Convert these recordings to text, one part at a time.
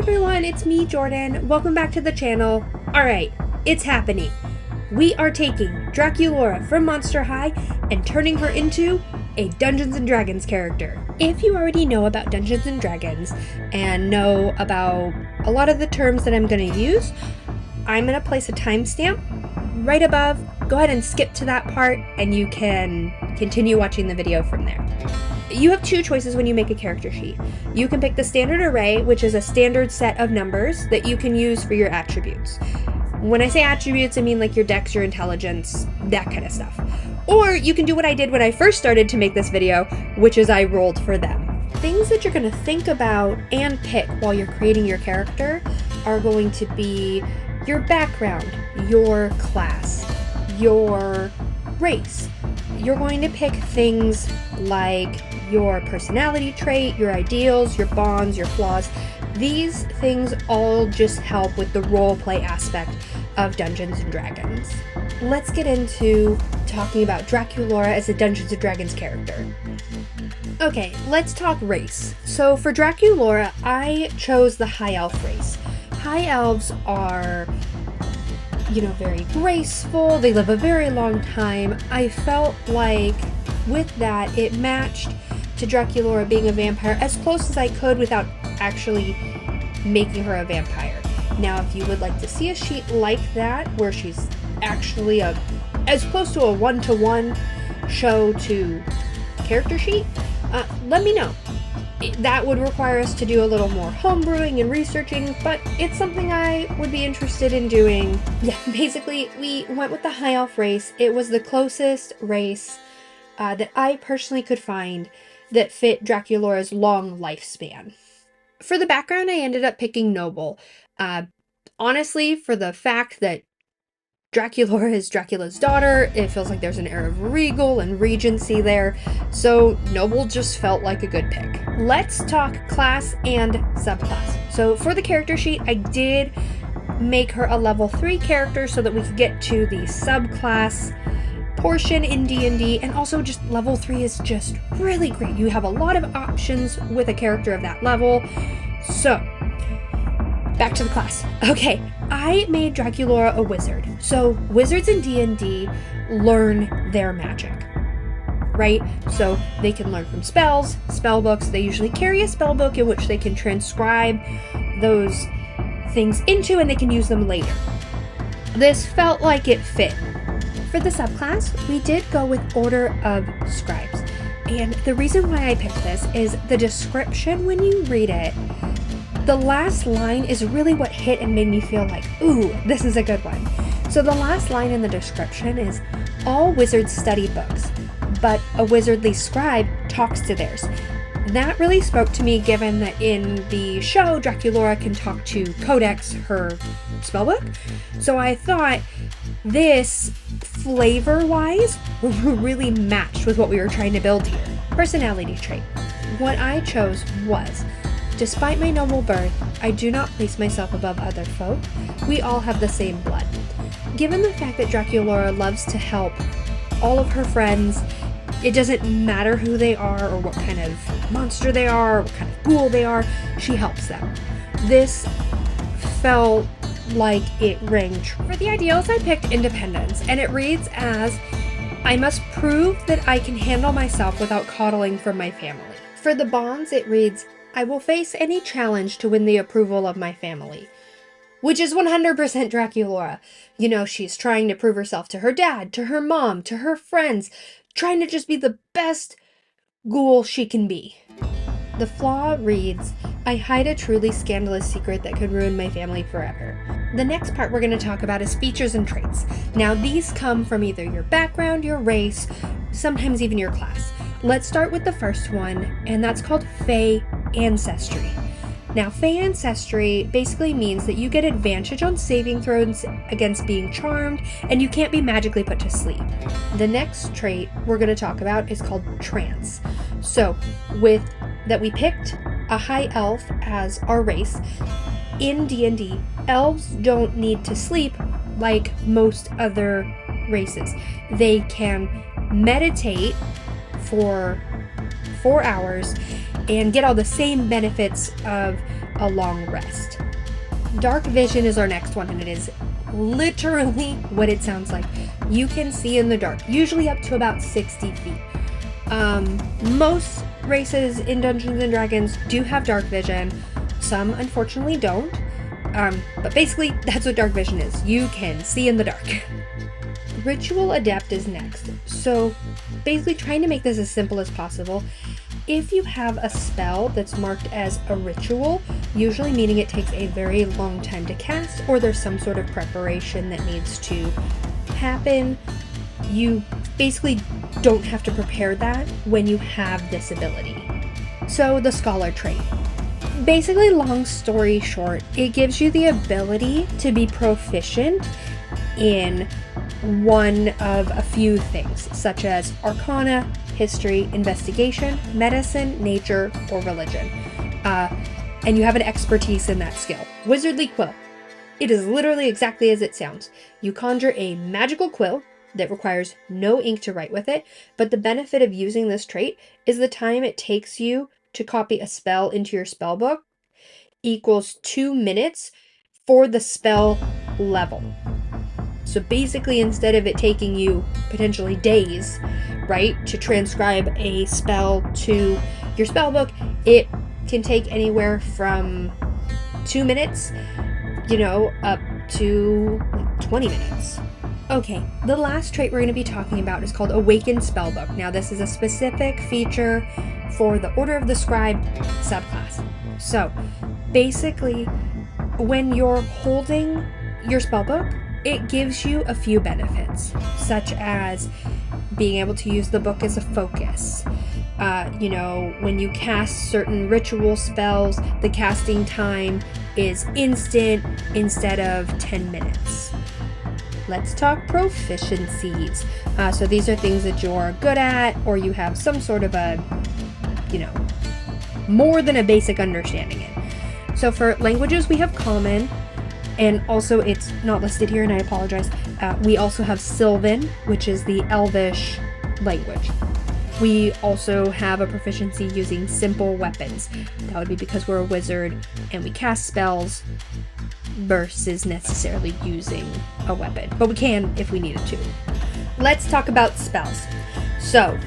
everyone, it's me, Jordan. Welcome back to the channel. Alright, it's happening. We are taking Draculaura from Monster High and turning her into a Dungeons & Dragons character. If you already know about Dungeons & Dragons and know about a lot of the terms that I'm going to use, I'm going to place a timestamp right above. Go ahead and skip to that part and you can continue watching the video from there. You have two choices when you make a character sheet. You can pick the standard array, which is a standard set of numbers that you can use for your attributes. When I say attributes, I mean like your dex, your intelligence, that kind of stuff. Or you can do what I did when I first started to make this video, which is I rolled for them. Things that you're going to think about and pick while you're creating your character are going to be your background, your class, your race. You're going to pick things like your personality trait, your ideals, your bonds, your flaws. These things all just help with the roleplay aspect of Dungeons & Dragons. Let's get into talking about Draculaura as a Dungeons & Dragons character. Okay, let's talk race. So for Draculaura, I chose the High Elf race. High Elves are, very graceful. They live a very long time. I felt like with that, it matched to Draculaura being a vampire as close as I could without actually making her a vampire. Now, if you would like to see a sheet like that, where she's actually as close to a one-to-one show to character sheet, let me know. That would require us to do a little more homebrewing and researching, but it's something I would be interested in doing. Yeah, basically, we went with the High Elf race. It was the closest race that I personally could find that fit Draculaura's long lifespan. For the background, I ended up picking noble. Honestly, for the fact that Draculaura is Dracula's daughter, it feels like there's an air of regal and regency there, so noble just felt like a good pick. Let's talk class and subclass. So for the character sheet, I did make her a level 3 character so that we could get to the subclass portion in D&D, and also just level 3 is just really great. You have a lot of options with a character of that level. So back to the class. Okay, I made Draculaura a wizard. So wizards in D&D learn their magic, right? So they can learn from spells, spell books. They usually carry a spell book in which they can transcribe those things into, and they can use them later. This felt like it fit. For the subclass, we did go with Order of Scribes. And the reason why I picked this is the description when you read it. The last line is really what hit and made me feel like, ooh, this is a good one. So the last line in the description is, all wizards study books, but a wizardly scribe talks to theirs. That really spoke to me, given that in the show, Draculaura can talk to Codex, her spellbook. So I thought this, flavor-wise, really matched with what we were trying to build here. Personality trait. What I chose was, despite my noble birth, I do not place myself above other folk. We all have the same blood. Given the fact that Draculaura loves to help all of her friends, it doesn't matter who they are or what kind of monster they are or what kind of ghoul they are, she helps them. This felt like it rang true. For the ideals, I picked independence, and it reads as, I must prove that I can handle myself without coddling from my family. For the bonds, it reads, I will face any challenge to win the approval of my family. Which is 100% Draculaura. She's trying to prove herself to her dad, to her mom, to her friends, trying to just be the best ghoul she can be. The flaw reads, I hide a truly scandalous secret that could ruin my family forever. The next part we're going to talk about is features and traits. Now, these come from either your background, your race, sometimes even your class. Let's start with the first one, and that's called Fey Ancestry. Now, Fey Ancestry basically means that you get advantage on saving throws against being charmed, and you can't be magically put to sleep. The next trait we're going to talk about is called Trance. So, with that we picked a High Elf as our race. In D&D, elves don't need to sleep like most other races. They can meditate for 4 hours and get all the same benefits of a long rest. Dark vision is our next one, and it is literally what it sounds like. You can see in the dark, usually up to about 60 feet. Most races in Dungeons and Dragons do have dark vision. Some unfortunately don't. But basically that's what dark vision is. You can see in the dark. Ritual Adept is next. So basically trying to make this as simple as possible. If you have a spell that's marked as a ritual, usually meaning it takes a very long time to cast, or there's some sort of preparation that needs to happen, you basically don't have to prepare that when you have this ability. So the Scholar trait. Basically, long story short, it gives you the ability to be proficient in one of a few things, such as Arcana, History, Investigation, Medicine, Nature, or Religion. And you have an expertise in that skill. Wizardly Quill. It is literally exactly as it sounds. You conjure a magical quill that requires no ink to write with it, but the benefit of using this trait is the time it takes you to copy a spell into your spell book equals 2 minutes for the spell level. So basically, instead of it taking you potentially days, right, to transcribe a spell to your spell book, it can take anywhere from 2 minutes, up to 20 minutes. Okay, the last trait we're going to be talking about is called Awakened Spellbook. Now, this is a specific feature for the Order of the Scribe subclass. So, basically, when you're holding your spellbook, it gives you a few benefits, such as being able to use the book as a focus. When you cast certain ritual spells, the casting time is instant instead of 10 minutes. Let's talk proficiencies. So these are things that you're good at, or you have some sort of a, more than a basic understanding in. So for languages, we have Common, and also it's not listed here, and I apologize. We also have Sylvan, which is the Elvish language. We also have a proficiency using simple weapons. That would be because we're a wizard and we cast spells versus necessarily using a weapon. But we can if we needed to. Let's talk about spells. So,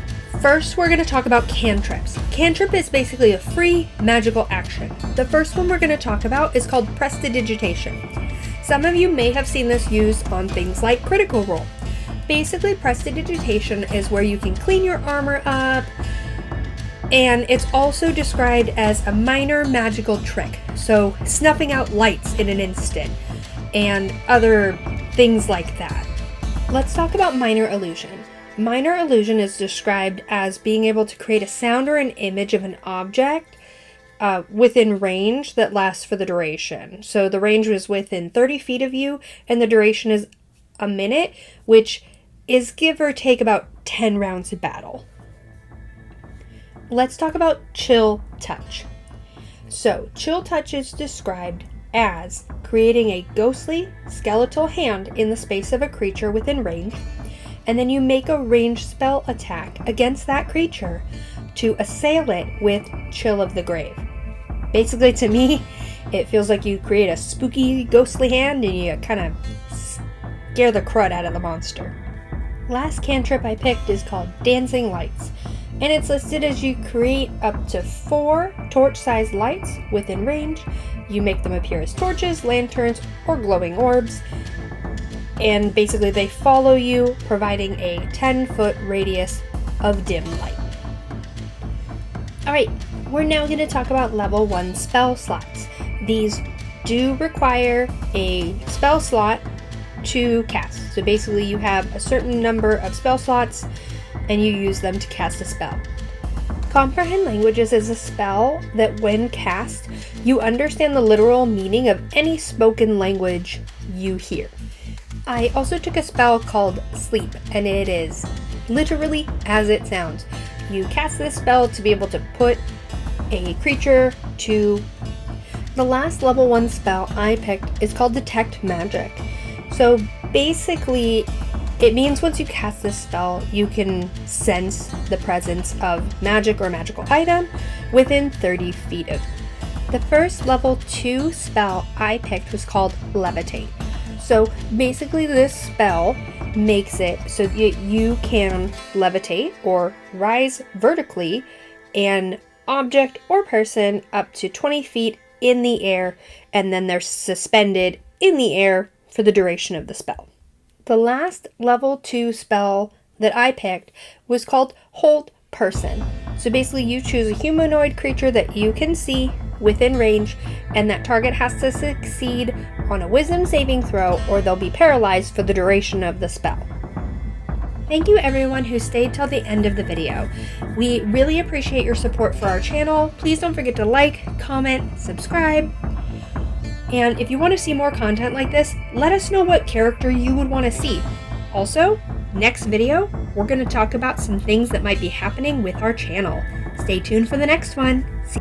first we're going to talk about cantrips. Cantrip is basically a free magical action. The first one we're going to talk about is called Prestidigitation. Some of you may have seen this used on things like Critical Role. Basically, Prestidigitation is where you can clean your armor up, and it's also described as a minor magical trick, so snuffing out lights in an instant, and other things like that. Let's talk about Minor Illusion. Minor Illusion is described as being able to create a sound or an image of an object within range that lasts for the duration. So the range was within 30 feet of you, and the duration is a minute, which is give or take about 10 rounds of battle. Let's talk about Chill Touch. So, Chill Touch is described as creating a ghostly, skeletal hand in the space of a creature within range, and then you make a ranged spell attack against that creature to assail it with Chill of the Grave. Basically, to me, it feels like you create a spooky, ghostly hand and you kind of scare the crud out of the monster. Last cantrip I picked is called Dancing Lights, and it's listed as you create up to 4 torch-sized lights within range. You make them appear as torches, lanterns, or glowing orbs, and basically they follow you, providing a 10-foot radius of dim light. Alright, we're now going to talk about level 1 spell slots. These do require a spell slot to cast. So basically you have a certain number of spell slots and you use them to cast a spell. Comprehend Languages is a spell that when cast, you understand the literal meaning of any spoken language you hear. I also took a spell called Sleep, and it is literally as it sounds. You cast this spell to be able to put a creature to... The last level 1 spell I picked is called Detect Magic. So basically, it means once you cast this spell, you can sense the presence of magic or magical item within 30 feet of you. The first level 2 spell I picked was called Levitate. So basically this spell makes it so that you can levitate or rise vertically an object or person up to 20 feet in the air, and then they're suspended in the air for the duration of the spell. The last level 2 spell that I picked was called Hold Person. So basically you choose a humanoid creature that you can see within range, and that target has to succeed on a wisdom saving throw or they'll be paralyzed for the duration of the spell. Thank you everyone who stayed till the end of the video. We really appreciate your support for our channel. Please don't forget to like, comment, subscribe. And if you want to see more content like this, let us know what character you would want to see. Also, next video, we're going to talk about some things that might be happening with our channel. Stay tuned for the next one. See